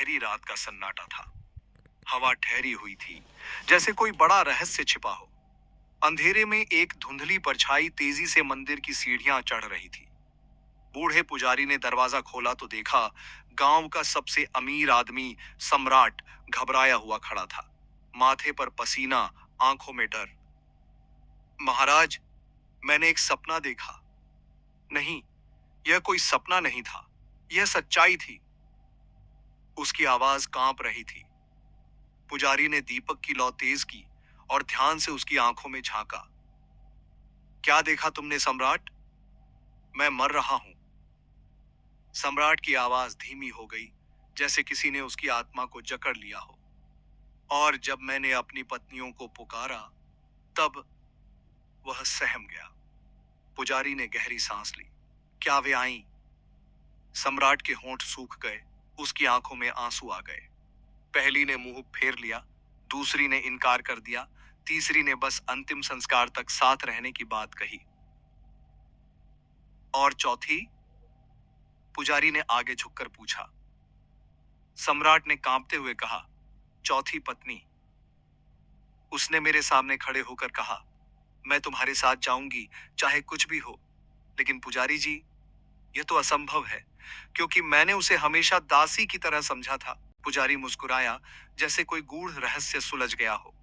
गहरी रात का सन्नाटा था। हवा ठहरी हुई थी, जैसे कोई बड़ा रहस्य छिपा हो। अंधेरे में एक धुंधली परछाई तेजी से मंदिर की सीढ़ियां चढ़ रही थी। बूढ़े पुजारी ने दरवाजा खोला तो देखा, गांव का सबसे अमीर आदमी सम्राट घबराया हुआ खड़ा था। माथे पर पसीना, आंखों में डर। महाराज, मैंने एक सपना देखा। नहीं, यह कोई सपना नहीं था, यह सच्चाई थी। उसकी आवाज कांप रही थी। पुजारी ने दीपक की लौ तेज की और ध्यान से उसकी आंखों में झांका। क्या देखा तुमने सम्राट? मैं मर रहा हूं। सम्राट की आवाज धीमी हो गई, जैसे किसी ने उसकी आत्मा को जकड़ लिया हो। और जब मैंने अपनी पत्नियों को पुकारा, तब वह सहम गया। पुजारी ने गहरी सांस ली। क्या वे आईं? सम्राट के होंठ सूख गए, उसकी आंखों में आंसू आ गए। पहली ने मुंह फेर लिया, दूसरी ने इनकार कर दिया, तीसरी ने बस अंतिम संस्कार तक साथ रहने की बात कही। और चौथी? पुजारी ने आगे झुककर पूछा। सम्राट ने कांपते हुए कहा, चौथी पत्नी। उसने मेरे सामने खड़े होकर कहा, मैं तुम्हारे साथ जाऊंगी, चाहे कुछ भी हो। लेकिन पुजारी जी, यह तो असंभव है, क्योंकि मैंने उसे हमेशा दासी की तरह समझा था। पुजारी मुस्कुराया, जैसे कोई गूढ़ रहस्य सुलझ गया हो।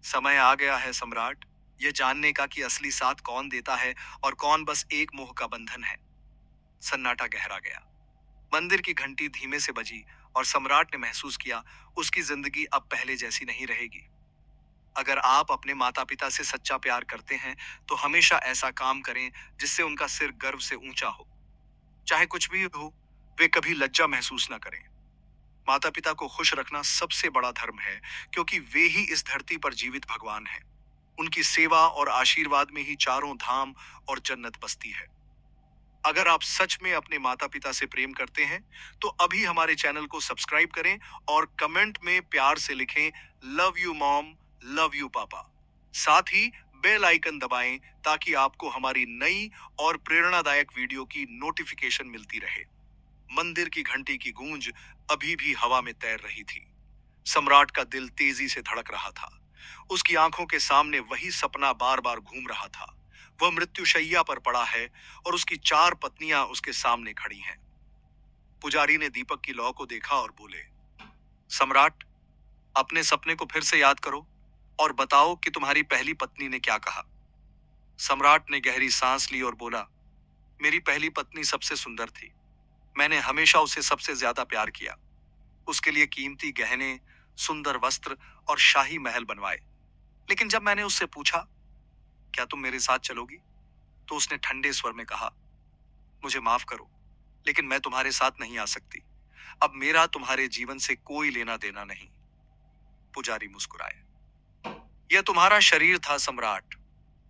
समय आ गया है सम्राट, यह जानने का कि असली साथ कौन देता है और कौन बस एक मोह का बंधन है। सन्नाटा गहरा गया। मंदिर की घंटी धीमे से बजी और सम्राट ने महसूस किया, उसकी जिंदगी अब पहले जैसी नहीं रहेगी। अगर आप अपने माता पिता से सच्चा प्यार करते हैं, तो हमेशा ऐसा काम करें जिससे उनका सिर गर्व से ऊंचा हो। चाहे कुछ भी हो, वे कभी लज्जा महसूस ना करें। माता पिता को खुश रखना सबसे बड़ा धर्म है, क्योंकि वे ही इस धरती पर जीवित भगवान हैं। उनकी सेवा और आशीर्वाद में ही चारों धाम और जन्नत बसती है। अगर आप सच में अपने माता पिता से प्रेम करते हैं, तो अभी हमारे चैनल को सब्सक्राइब करें और कमेंट में प्यार से लिखें, love you mom, love you पापा। साथ ही बेल आइकन दबाएं, ताकि आपको हमारी नई और प्रेरणादायक वीडियो की नोटिफिकेशन मिलती रहे। मंदिर की घंटी की गूंज अभी भी हवा में तैर रही थी। सम्राट का दिल तेजी से धड़क रहा था। उसकी आंखों के सामने वही सपना बार बार घूम रहा था। वह मृत्युशैया पर पड़ा है और उसकी चार पत्नियां उसके सामने खड़ी हैं। पुजारी ने दीपक की लौ को देखा और बोले, सम्राट, अपने सपने को फिर से याद करो और बताओ कि तुम्हारी पहली पत्नी ने क्या कहा। सम्राट ने गहरी सांस ली और बोला, मेरी पहली पत्नी सबसे सुंदर थी। मैंने हमेशा उसे सबसे ज्यादा प्यार किया। उसके लिए कीमती गहने, सुंदर वस्त्र और शाही महल बनवाए। लेकिन जब मैंने उससे पूछा, क्या तुम मेरे साथ चलोगी, तो उसने ठंडे स्वर में कहा, मुझे माफ करो, लेकिन मैं तुम्हारे साथ नहीं आ सकती। अब मेरा तुम्हारे जीवन से कोई लेना देना नहीं। पुजारी मुस्कुराए। यह तुम्हारा शरीर था सम्राट,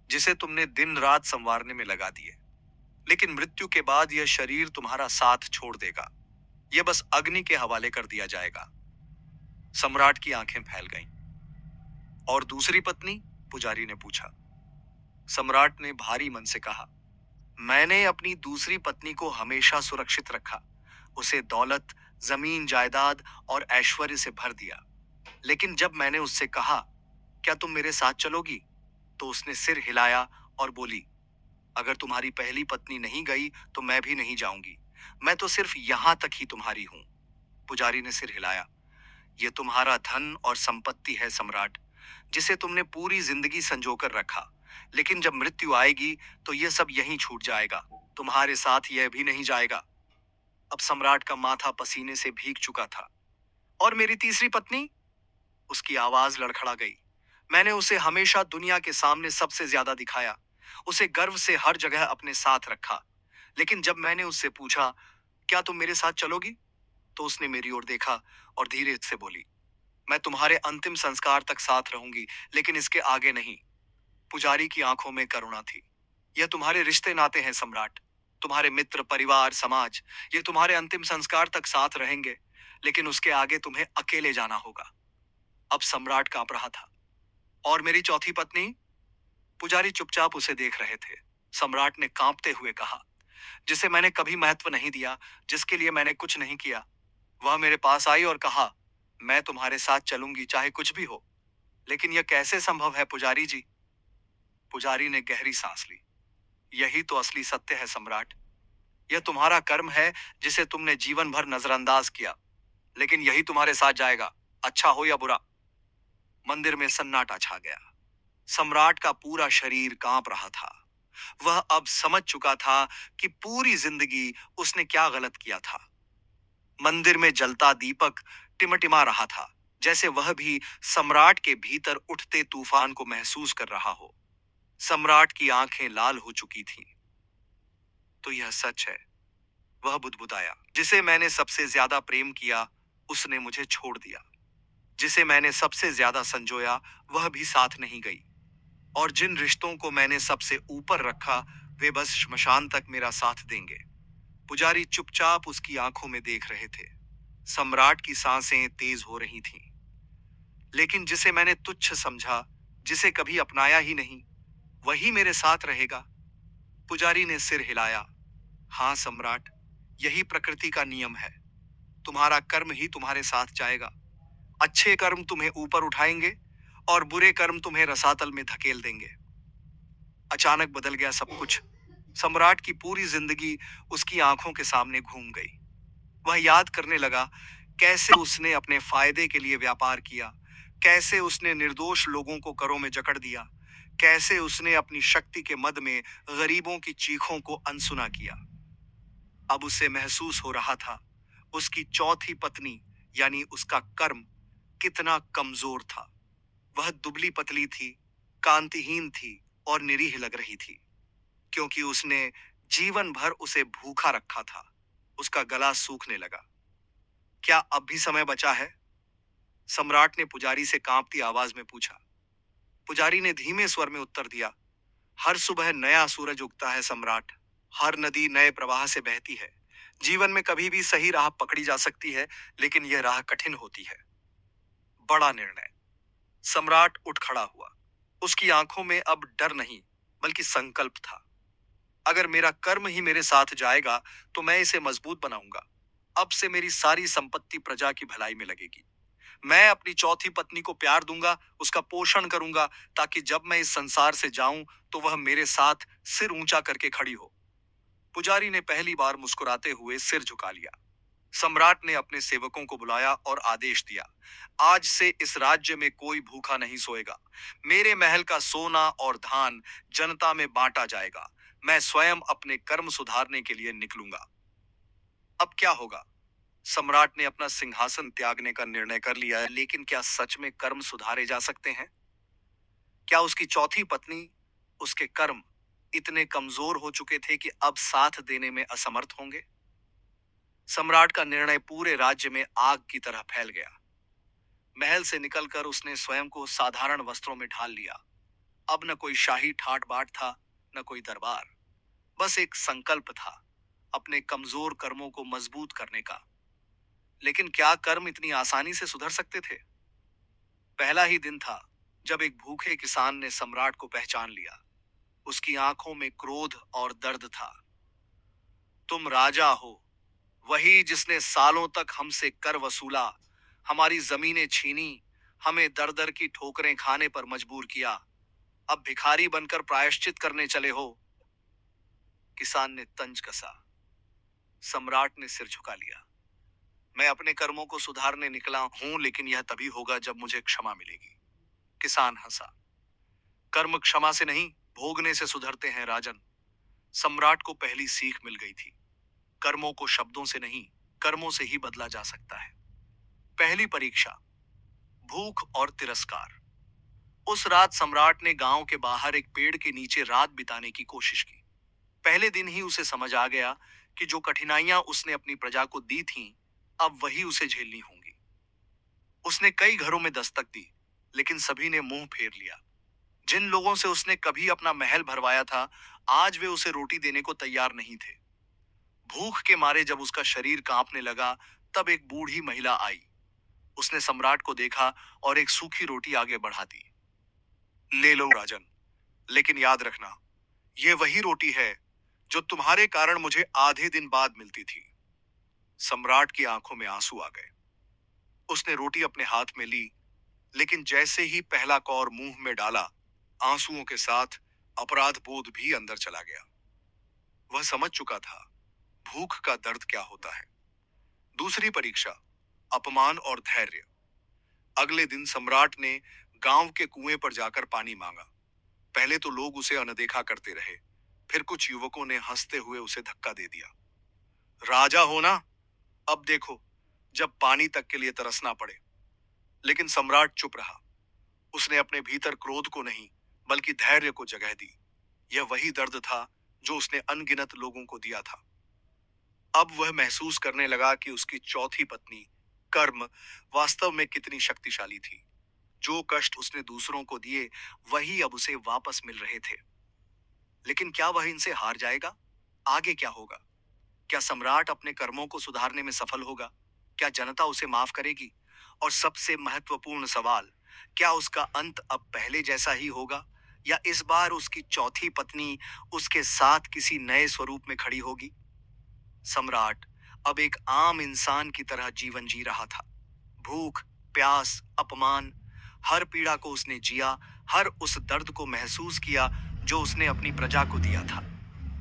जिसे तुमने दिन रात संवारने में लगा दिए। लेकिन मृत्यु के बाद यह शरीर तुम्हारा साथ छोड़ देगा। यह बस अग्नि के हवाले कर दिया जाएगा। सम्राट की आंखें फैल गईं। और दूसरी पत्नी? पुजारी ने पूछा। सम्राट ने भारी मन से कहा, मैंने अपनी दूसरी पत्नी को हमेशा सुरक्षित रखा। उसे दौलत, जमीन जायदाद और ऐश्वर्य से भर दिया। लेकिन जब मैंने उससे कहा, क्या तुम मेरे साथ चलोगी, तो उसने सिर हिलाया और बोली, अगर तुम्हारी पहली पत्नी नहीं गई, तो मैं भी नहीं जाऊंगी। मैं तो सिर्फ यहां तक ही तुम्हारी हूं। पुजारी ने सिर हिलाया। यह तुम्हारा धन और संपत्ति है सम्राट, जिसे तुमने पूरी जिंदगी संजोकर रखा। लेकिन जब मृत्यु आएगी, तो यह सब यहीं छूट जाएगा। तुम्हारे साथ यह भी नहीं जाएगा। अब सम्राट का माथा पसीने से भीग चुका था। और मेरी तीसरी पत्नी? उसकी आवाज लड़खड़ा गई। मैंने उसे हमेशा दुनिया के सामने सबसे ज्यादा दिखाया। उसे गर्व से हर जगह अपने साथ रखा। लेकिन जब मैंने उससे पूछा, क्या तुम मेरे साथ चलोगी, तो उसने मेरी ओर देखा और धीरे से बोली, मैं तुम्हारे अंतिम संस्कार तक साथ रहूंगी, लेकिन इसके आगे नहीं। पुजारी की आंखों में करुणा थी। यह तुम्हारे रिश्ते नाते हैं सम्राट। तुम्हारे मित्र, परिवार, समाज, ये तुम्हारे अंतिम संस्कार तक साथ रहेंगे, लेकिन उसके आगे तुम्हें अकेले जाना होगा। अब सम्राट कांप रहा था। और मेरी चौथी पत्नी? पुजारी चुपचाप उसे देख रहे थे। सम्राट ने कांपते हुए कहा, जिसे मैंने कभी महत्व नहीं दिया, जिसके लिए मैंने कुछ नहीं किया। वह मेरे पास आई और कहा, मैं तुम्हारे साथ चलूंगी चाहे कुछ भी हो। लेकिन यह कैसे संभव है पुजारी जी? पुजारी ने गहरी सांस ली। यही तो असली सत्य है सम्राट। यह तुम्हारा कर्म है जिसे तुमने जीवन भर नजरअंदाज किया, लेकिन यही तुम्हारे साथ जाएगा, अच्छा हो या बुरा। मंदिर में सन्नाटा छा गया। सम्राट का पूरा शरीर कांप रहा था। वह अब समझ चुका था कि पूरी जिंदगी उसने क्या गलत किया था। मंदिर में जलता दीपक टिमटिमा रहा था, जैसे वह भी सम्राट के भीतर उठते तूफान को महसूस कर रहा हो। सम्राट की आंखें लाल हो चुकी थीं। तो यह सच है, वह बुदबुदाया। जिसे मैंने सबसे ज्यादा प्रेम किया, उसने मुझे छोड़ दिया। जिसे मैंने सबसे ज्यादा संजोया, वह भी साथ नहीं गई। और जिन रिश्तों को मैंने सबसे ऊपर रखा, वे बस श्मशान तक मेरा साथ देंगे। पुजारी चुपचाप उसकी आंखों में देख रहे थे। सम्राट की सांसें तेज हो रही थीं। लेकिन जिसे मैंने तुच्छ समझा, जिसे कभी अपनाया ही नहीं, वही मेरे साथ रहेगा। पुजारी ने सिर हिलाया। हाँ सम्राट, यही प्रकृति का नियम है। तुम्हारा कर्म ही तुम्हारे साथ जाएगा। अच्छे कर्म तुम्हें ऊपर उठाएंगे और बुरे कर्म तुम्हें रसातल में धकेल देंगे। अचानक बदल गया सब कुछ। सम्राट की पूरी जिंदगी उसकी आंखों के सामने घूम गई। वह याद करने लगा कैसे उसने अपने फायदे के लिए व्यापार किया, कैसे उसने निर्दोष लोगों को करों में जकड़ दिया, कैसे उसने अपनी शक्ति के मद में गरीबों की चीखों को अनसुना किया। अब उसे महसूस हो रहा था उसकी चौथी पत्नी यानी उसका कर्म कितना कमजोर था। वह दुबली पतली थी, कांतिहीन थी और निरीह लग रही थी, क्योंकि उसने जीवन भर उसे भूखा रखा था। उसका गला सूखने लगा। क्या अब भी समय बचा है? सम्राट ने पुजारी से कांपती आवाज में पूछा। पुजारी ने धीमे स्वर में उत्तर दिया, हर सुबह नया सूरज उगता है सम्राट। हर नदी नए प्रवाह से बहती है। जीवन में कभी भी सही राह पकड़ी जा सकती है, लेकिन यह राह कठिन होती है। बड़ा निर्णय। सम्राट उठ खड़ा हुआ। उसकी आंखों में अब डर नहीं, बल्कि संकल्प था। अगर मेरा कर्म ही मेरे साथ जाएगा, तो मैं इसे मजबूत बनाऊंगा। अब से मेरी सारी संपत्ति प्रजा की भलाई में लगेगी। मैं अपनी चौथी पत्नी को प्यार दूंगा, उसका पोषण करूंगा, ताकि जब मैं इस संसार से जाऊं, तो वह मेरे साथ सिर ऊंचा करके खड़ी हो। पुजारी ने पहली बार मुस्कुराते हुए सिर झुका लिया। सम्राट ने अपने सेवकों को बुलाया और आदेश दिया, आज से इस राज्य में कोई भूखा नहीं सोएगा। मेरे महल का सोना और धान जनता में बांटा जाएगा। मैं स्वयं अपने कर्म सुधारने के लिए निकलूंगा। अब क्या होगा? सम्राट ने अपना सिंहासन त्यागने का निर्णय कर लिया है, लेकिन क्या सच में कर्म सुधारे जा सकते हैं? क्या उसकी चौथी पत्नी, उसके कर्म इतने कमजोर हो चुके थे कि अब साथ देने में असमर्थ होंगे? सम्राट का निर्णय पूरे राज्य में आग की तरह फैल गया। महल से निकलकर उसने स्वयं को साधारण वस्त्रों में ढाल लिया। अब न कोई शाही ठाट बाट था, न कोई दरबार। बस एक संकल्प था, अपने कमजोर कर्मों को मजबूत करने का। लेकिन क्या कर्म इतनी आसानी से सुधर सकते थे? पहला ही दिन था जब एक भूखे किसान ने सम्राट को पहचान लिया। उसकी आंखों में क्रोध और दर्द था। तुम राजा हो, वही जिसने सालों तक हमसे कर वसूला, हमारी जमीनें छीनी, हमें दर दर की ठोकरें खाने पर मजबूर किया। अब भिखारी बनकर प्रायश्चित करने चले हो। किसान ने तंज कसा। सम्राट ने सिर झुका लिया। मैं अपने कर्मों को सुधारने निकला हूं, लेकिन यह तभी होगा जब मुझे क्षमा मिलेगी। किसान हंसा। कर्म क्षमा से नहीं, भोगने से सुधरते हैं राजन। सम्राट को पहली सीख मिल गई थी। कर्मों को शब्दों से नहीं, कर्मों से ही बदला जा सकता है। पहली परीक्षा, भूख और तिरस्कार। उस रात सम्राट ने गांव के बाहर एक पेड़ के नीचे रात बिताने की कोशिश की। पहले दिन ही उसे समझ आ गया कि जो कठिनाइयां उसने अपनी प्रजा को दी थीं, अब वही उसे झेलनी होंगी। उसने कई घरों में दस्तक दी, लेकिन सभी ने मुंह फेर लिया। जिन लोगों से उसने कभी अपना महल भरवाया था, आज वे उसे रोटी देने को तैयार नहीं थे। भूख के मारे जब उसका शरीर कांपने लगा, तब एक बूढ़ी महिला आई। उसने सम्राट को देखा और एक सूखी रोटी आगे बढ़ा दी। ले लो राजन, लेकिन याद रखना, यह वही रोटी है जो तुम्हारे कारण मुझे आधे दिन बाद मिलती थी। सम्राट की आंखों में आंसू आ गए। उसने रोटी अपने हाथ में ली, लेकिन जैसे ही पहला कौर मुंह में डाला, आंसुओं के साथ अपराध बोध भी अंदर चला गया। वह समझ चुका था भूख का दर्द क्या होता है। दूसरी परीक्षा, अपमान और धैर्य। अगले दिन सम्राट ने गांव के कुएं पर जाकर पानी मांगा। पहले तो लोग उसे अनदेखा करते रहे, फिर कुछ युवकों ने हंसते हुए उसे धक्का दे दिया। राजा हो ना, अब देखो जब पानी तक के लिए तरसना पड़े। लेकिन सम्राट चुप रहा। उसने अपने भीतर क्रोध को नहीं, बल्कि धैर्य को जगह दी। यह वही दर्द था जो उसने अनगिनत लोगों को दिया था। अब वह महसूस करने लगा कि उसकी चौथी पत्नी कर्म वास्तव में कितनी शक्तिशाली थी। जो कष्ट उसने दूसरों को दिए, वही अब उसे वापस मिल रहे थे। लेकिन क्या वह इनसे हार जाएगा? आगे क्या होगा? क्या सम्राट अपने कर्मों को सुधारने में सफल होगा? क्या जनता उसे माफ करेगी? और सबसे महत्वपूर्ण सवाल, क्या उसका अंत अब पहले जैसा ही होगा, या इस बार उसकी चौथी पत्नी उसके साथ किसी नए स्वरूप में खड़ी होगी? सम्राट अब एक आम इंसान की तरह जीवन जी रहा था। भूख, प्यास, अपमान, हर पीड़ा को उसने जिया, हर उस दर्द को महसूस किया जो उसने अपनी प्रजा को दिया था।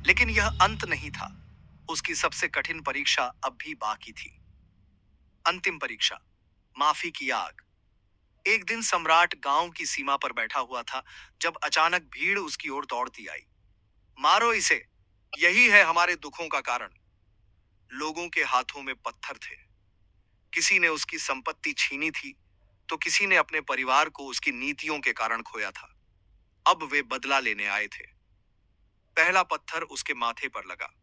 लेकिन यह अंत नहीं था। उसकी सबसे कठिन परीक्षा अब भी बाकी थी। अंतिम परीक्षा, माफी की आग। एक दिन सम्राट गांव की सीमा पर बैठा हुआ था, जब अचानक भीड़ उसकी ओर दौड़ती आई। मारो इसे, यही है हमारे दुखों का कारण। लोगों के हाथों में पत्थर थे। किसी ने उसकी संपत्ति छीनी थी, तो किसी ने अपने परिवार को उसकी नीतियों के कारण खोया था। अब वे बदला लेने आए थे। पहला पत्थर उसके माथे पर लगा।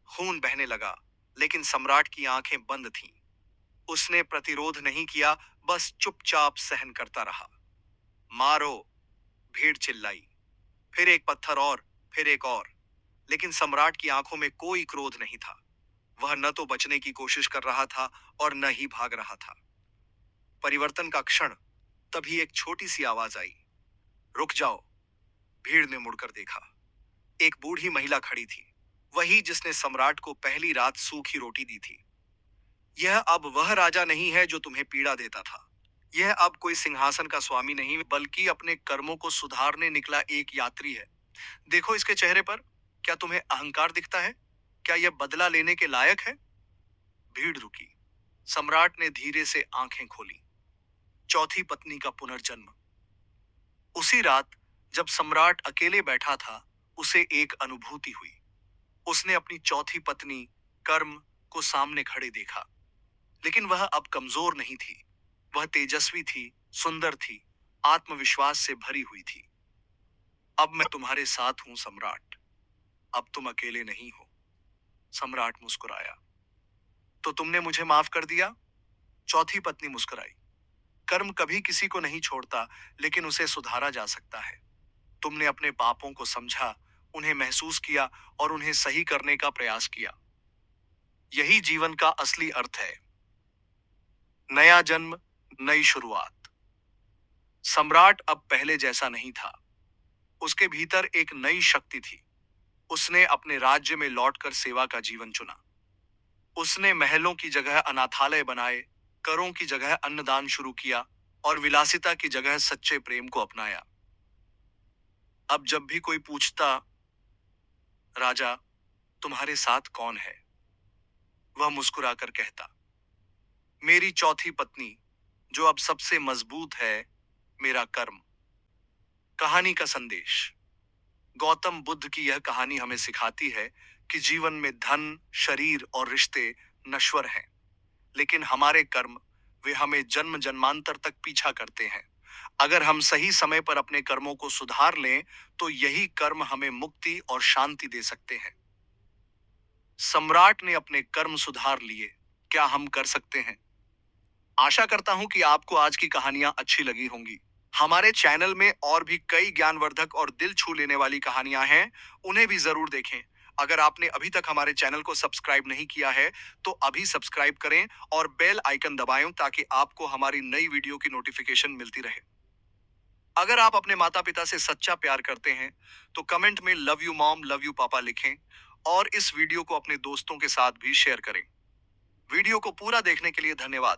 खून बहने लगा, लेकिन सम्राट की आंखें बंद थीं। उसने प्रतिरोध नहीं किया, बस चुपचाप सहन करता रहा। मारो, भीड़ चिल्लाई। फिर एक पत्थर और, फिर एक और। लेकिन सम्राट की आंखों में कोई क्रोध नहीं था। वह न तो बचने की कोशिश कर रहा था और न ही भाग रहा था। परिवर्तन का क्षण, तभी एक छोटी सी आवाज आई, रुक जाओ। भीड़ ने मुड़कर देखा। एक बूढ़ी महिला खड़ी थी, वही जिसने सम्राट को पहली रात सूखी रोटी दी थी। यह अब वह राजा नहीं है जो तुम्हें पीड़ा देता था। यह अब कोई सिंहासन का स्वामी नहीं, बल्कि अपने कर्मों को सुधारने निकला एक यात्री है। देखो इसके चेहरे पर, क्या तुम्हें अहंकार दिखता है? क्या यह बदला लेने के लायक है? भीड़ रुकी। सम्राट ने धीरे से आंखें खोली। चौथी पत्नी का पुनर्जन्म। उसी रात जब सम्राट अकेले बैठा था, उसे एक अनुभूति हुई। उसने अपनी चौथी पत्नी कर्म को सामने खड़े देखा। लेकिन वह अब कमजोर नहीं थी। वह तेजस्वी थी, सुंदर थी, आत्मविश्वास से भरी हुई थी। अब मैं तुम्हारे साथ हूं सम्राट, अब तुम अकेले नहीं हो। सम्राट मुस्कुराया। तो तुमने मुझे माफ कर दिया? चौथी पत्नी मुस्कुराई। कर्म कभी किसी को नहीं छोड़ता, लेकिन उसे सुधारा जा सकता है। तुमने अपने पापों को समझा, उन्हें महसूस किया और उन्हें सही करने का प्रयास किया। यही जीवन का असली अर्थ है। नया जन्म, नई शुरुआत। सम्राट अब पहले जैसा नहीं था। उसके भीतर एक नई शक्ति थी। उसने अपने राज्य में लौटकर सेवा का जीवन चुना। उसने महलों की जगह अनाथालय बनाए, करों की जगह अन्नदान शुरू किया और विलासिता की जगह सच्चे प्रेम को अपनाया। अब जब भी कोई पूछता, राजा तुम्हारे साथ कौन है, वह मुस्कुराकर कहता, मेरी चौथी पत्नी, जो अब सबसे मजबूत है, मेरा कर्म। कहानी का संदेश। गौतम बुद्ध की यह कहानी हमें सिखाती है कि जीवन में धन, शरीर और रिश्ते नश्वर हैं, लेकिन हमारे कर्म, वे हमें जन्म जन्मांतर तक पीछा करते हैं। अगर हम सही समय पर अपने कर्मों को सुधार लें, तो यही कर्म हमें मुक्ति और शांति दे सकते हैं। सम्राट ने अपने कर्म सुधार लिए, क्या हम कर सकते हैं? आशा करता हूं कि आपको आज की कहानियां अच्छी लगी होंगी। हमारे चैनल में और भी कई ज्ञानवर्धक और दिल छू लेने वाली कहानियां हैं, उन्हें भी जरूर देखें। अगर आपने अभी तक हमारे चैनल को सब्सक्राइब नहीं किया है, तो अभी सब्सक्राइब करें और बेल आइकन दबाएं, ताकि आपको हमारी नई वीडियो की नोटिफिकेशन मिलती रहे। अगर आप अपने माता पिता से सच्चा प्यार करते हैं, तो कमेंट में love you mom, love you पापा लिखें और इस वीडियो को अपने दोस्तों के साथ भी शेयर करें। वीडियो को पूरा देखने के लिए धन्यवाद।